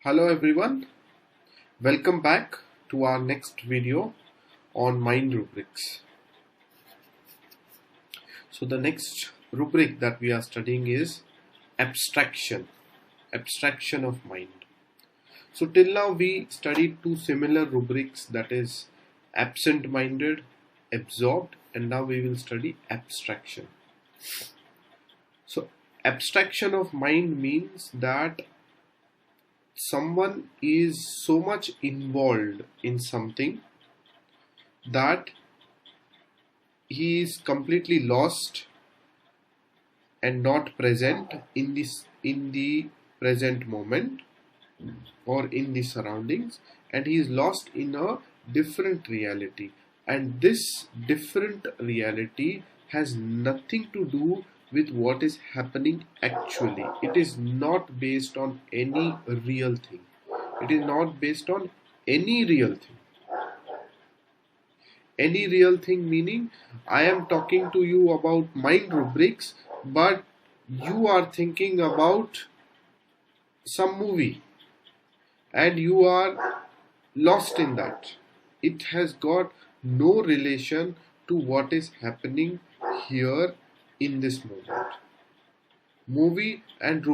Hello everyone, welcome back to our next video on mind rubrics. So the next rubric that we are studying is abstraction of mind. So till now we studied two similar rubrics, that is absent-minded, absorbed, and now we will study abstraction. So abstraction of mind means that someone is so much involved in something that he is completely lost and not present in the present moment or in the surroundings, and he is lost in a different reality, and this different reality has nothing to do with what is happening actually. It is not based on any real thing. It is not based on any real thing. Any real thing meaning I am talking to you about mind rubrics, but you are thinking about some movie and you are lost in that. It has got no relation to what is happening here in this moment. Movie and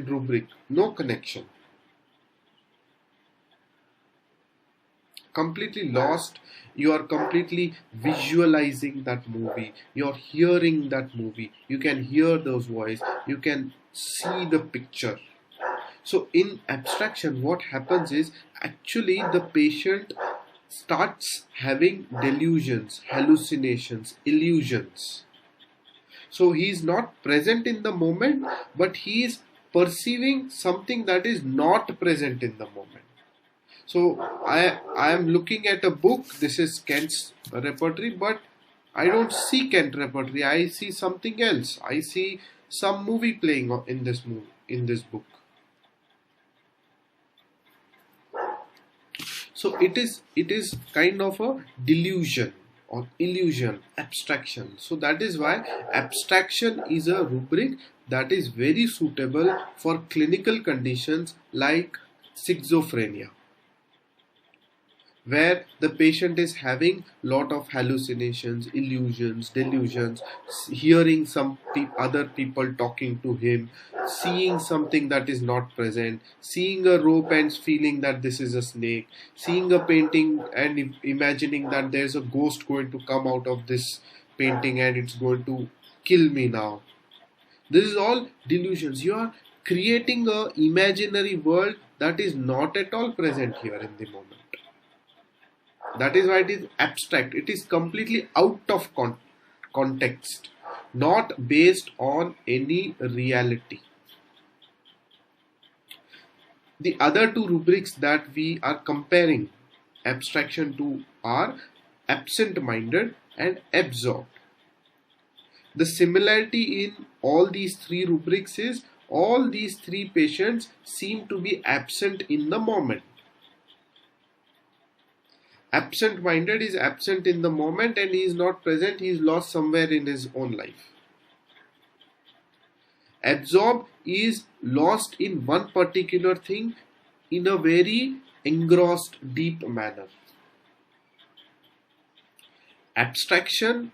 rubric, no connection. Completely lost. You are completely visualizing that movie. You are hearing that movie. You can hear those voices. You can see the picture. So in abstraction, what happens is actually the patient starts having delusions, hallucinations, illusions. So he is not present in the moment, but he is perceiving something that is not present in the moment. So I am looking at a book. This is Kent's repertory, but I don't see Kent repertory. I see something else. I see some movie playing in this book. So it is kind of a delusion or illusion, abstraction. So that is why abstraction is a rubric that is very suitable for clinical conditions like schizophrenia, where the patient is having lot of hallucinations, illusions, delusions, hearing some other people talking to him, seeing something that is not present, seeing a rope and feeling that this is a snake, seeing a painting and imagining that there's a ghost going to come out of this painting and it's going to kill me now. This is all delusions. You are creating an imaginary world that is not at all present here in the moment. That is why it is abstract. It is completely out of context, not based on any reality. The other two rubrics that we are comparing abstraction to are absent-minded and absorbed. The similarity in all these three rubrics is all these three patients seem to be absent in the moment. Absent-minded is absent in the moment and he is not present, he is lost somewhere in his own life. Absorbed is lost in one particular thing in a very engrossed, deep manner. Abstraction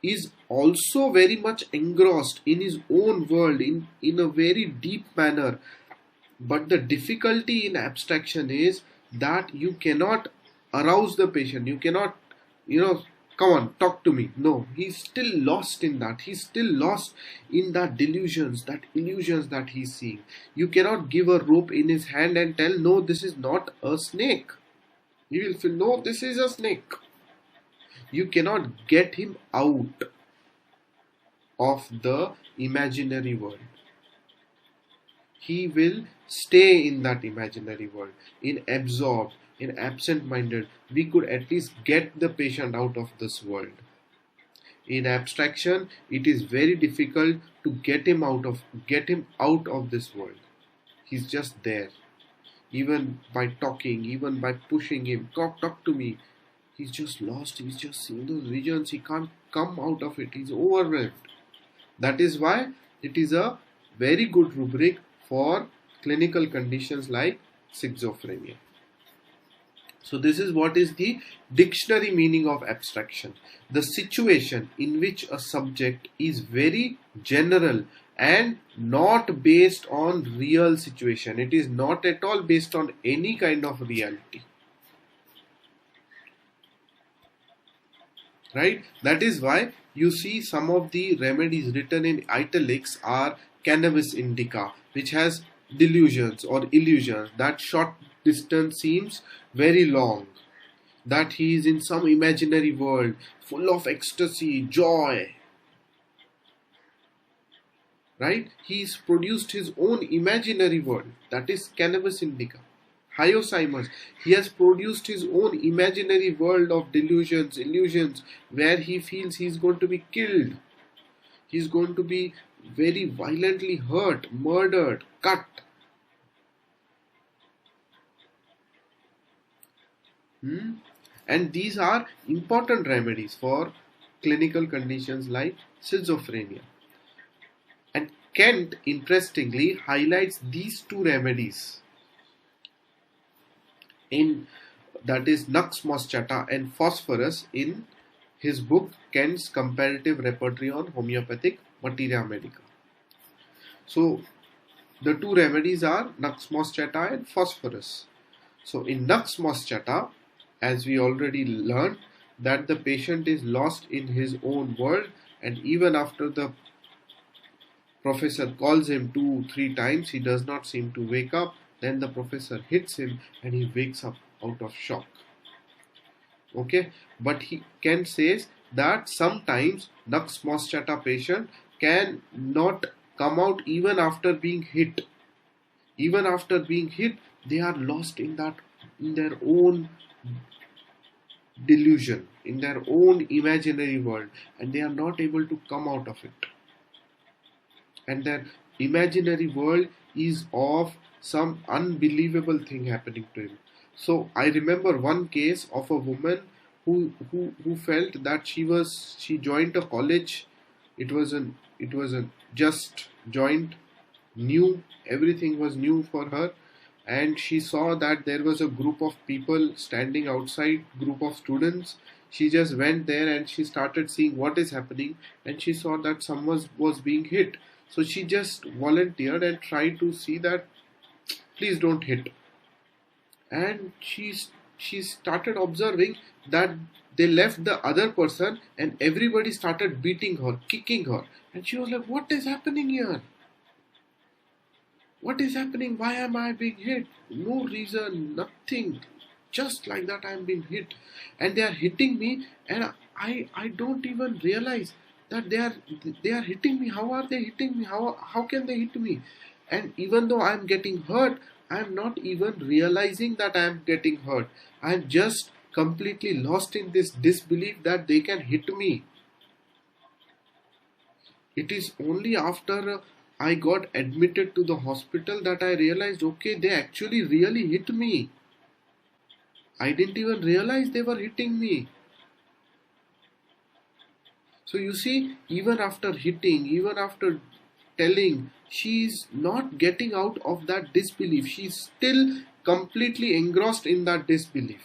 is also very much engrossed in his own world in a very deep manner. But the difficulty in abstraction is that you cannot arouse the patient. You cannot, come on, talk to me. No, he's still lost in that. He's still lost in that delusions, that illusions that he's seeing. You cannot give a rope in his hand and tell, no, this is not a snake. He will feel, no, this is a snake. You cannot get him out of the imaginary world. He will stay in that imaginary world, in absorbed, in absent-minded. We could at least get the patient out of this world. In abstraction, it is very difficult to get him out of this world. He's just there. Even by talking, even by pushing him, talk to me. He's just lost. He's just in those regions. He can't come out of it. He's overwhelmed. That is why it is a very good rubric for clinical conditions like schizophrenia. So this is what is the dictionary meaning of abstraction. The situation in which a subject is very general and not based on real situation. It is not at all based on any kind of reality. Right? That is why you see some of the remedies written in italics are cannabis indica, which has delusions or illusions. That short distance seems very long. That he is in some imaginary world full of ecstasy, joy. Right? He's produced his own imaginary world. That is cannabis indica. Hyoscyamus, he has produced his own imaginary world of delusions, illusions, where he feels he's going to be killed. He's going to be very violently hurt, murdered, cut. And these are important remedies for clinical conditions like schizophrenia. And Kent, interestingly, highlights these two remedies in, that is, nux moschata and phosphorus, in his book Kent's Comparative Repertory on Homeopathic Materia Medica. So the two remedies are nux moschata and phosphorus. So in nux moschata, as we already learned, that the patient is lost in his own world, and even after the professor calls him 2-3 times, he does not seem to wake up. Then the professor hits him and he wakes up out of shock. Okay, but Kent says that sometimes nux moschata patient can not come out even after being hit. Even after being hit, they are lost in their own delusion, in their own imaginary world, and they are not able to come out of it. And their imaginary world is of some unbelievable thing happening to him. So I remember one case of a woman who felt that she joined a college. It was a just joined, new, everything was new for her, and she saw that there was a group of people standing outside, group of students. She just went there and she started seeing what is happening, and she saw that someone was being hit. So she just volunteered and tried to see that please don't hit. And she started observing that they left the other person and everybody started beating her, kicking her. And she was like, what is happening here? What is happening? Why am I being hit? No reason, nothing. Just like that I am being hit. And they are hitting me, and I don't even realize that they are hitting me. How are they hitting me? How can they hit me? And even though I am getting hurt, I am not even realizing that I am getting hurt. I am just completely lost in this disbelief that they can hit me. It is only after I got admitted to the hospital that I realized, okay, they actually really hit me. I didn't even realize they were hitting me. So you see, even after hitting, even after telling, she is not getting out of that disbelief. She is still completely engrossed in that disbelief.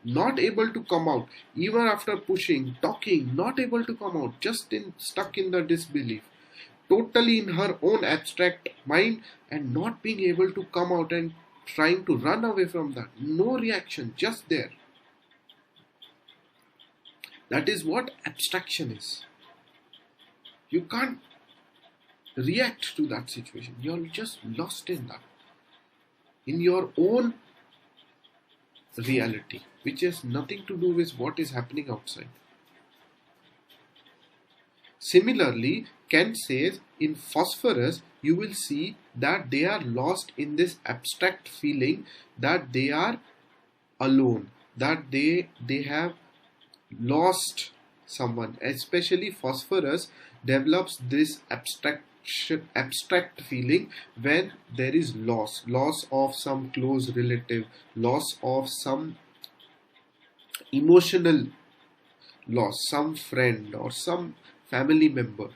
Not able to come out. Even after pushing, talking, not able to come out. Just stuck in the disbelief. Totally in her own abstract mind and not being able to come out and trying to run away from that. No reaction, just there. That is what abstraction is. You can't react to that situation. You're just lost in that. In your own reality, which has nothing to do with what is happening outside. Similarly, Kent says in phosphorus, you will see that they are lost in this abstract feeling that they are alone, that they have lost someone. Especially phosphorus develops this abstract feeling when there is loss of some close relative, loss of some emotional loss, some friend or some family member,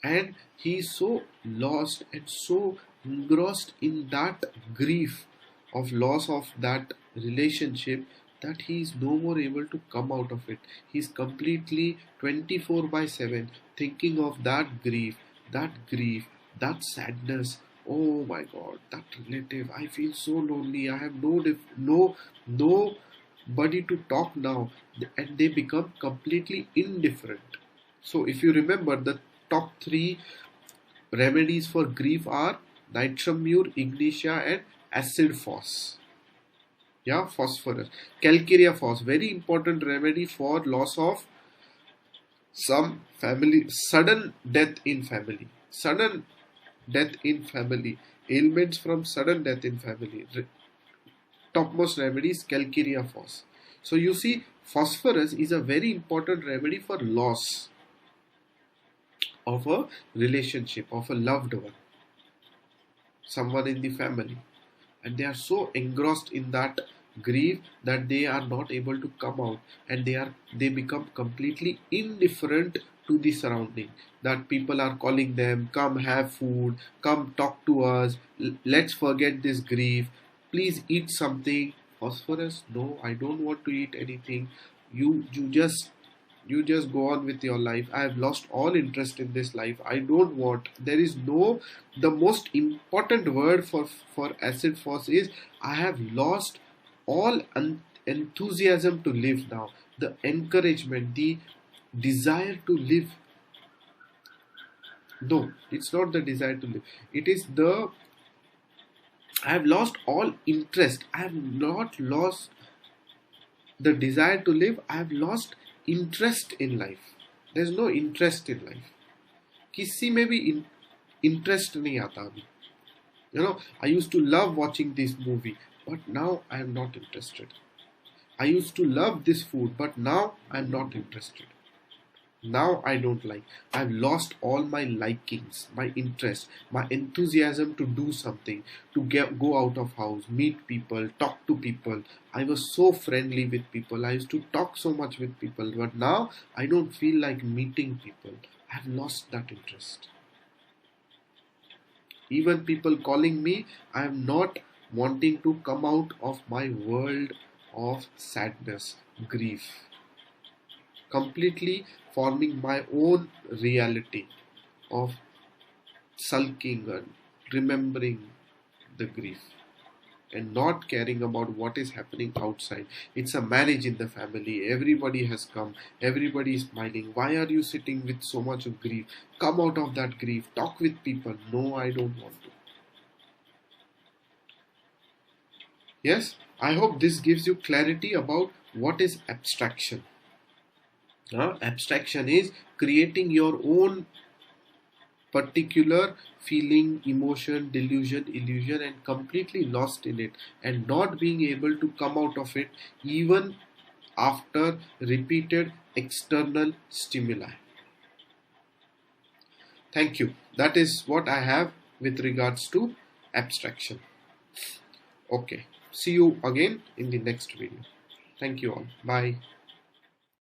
and he is so lost and so engrossed in that grief of loss of that relationship that he is no more able to come out of it. He's completely 24 by 7 thinking of that grief, that sadness. Oh my god, that relative, I feel so lonely. I have nobody to talk now, and they become completely indifferent. So if you remember, the top three remedies for grief are nitrum mur, ignitia, and acid phos. Yeah, phosphorus. Calcarea phos, very important remedy for loss of some family, sudden death in family. Sudden death in family. Ailments from sudden death in family. Topmost remedy is calcarea phos. So you see, phosphorus is a very important remedy for loss of a relationship, of a loved one, someone in the family, and they are so engrossed in that grief that they are not able to come out, and they become completely indifferent to the surrounding. That people are calling them, come have food, come talk to us, let's forget this grief, please eat something. Phosphorus, no, I don't want to eat anything. You just go on with your life. I have lost all interest in this life. I don't want. There is no. The most important word for acid phos is I have lost all enthusiasm to live now. The encouragement, the desire to live. No, it's not the desire to live. It is the. I have lost all interest. I have not lost the desire to live. I have lost interest in life. There's no interest in life. किसी में भी interest नहीं आता अभी. I used to love watching this movie, but now I am not interested. I used to love this food, but now I am not interested. Now I don't like. I've lost all my likings, my interest, my enthusiasm to do something, to go out of house, meet people, talk to people. I was so friendly with people. I used to talk so much with people, but now I don't feel like meeting people. I've lost that interest. Even people calling me, I am not wanting to come out of my world of sadness, grief. Completely forming my own reality of sulking and remembering the grief and not caring about what is happening outside. It's a marriage in the family. Everybody has come. Everybody is smiling. Why are you sitting with so much of grief? Come out of that grief. Talk with people. No, I don't want to. Yes, I hope this gives you clarity about what is abstraction. Abstraction is creating your own particular feeling, emotion, delusion, illusion, and completely lost in it, and not being able to come out of it even after repeated external stimuli. Thank you. That is what I have with regards to abstraction. Okay. See you again in the next video. Thank you all. Bye.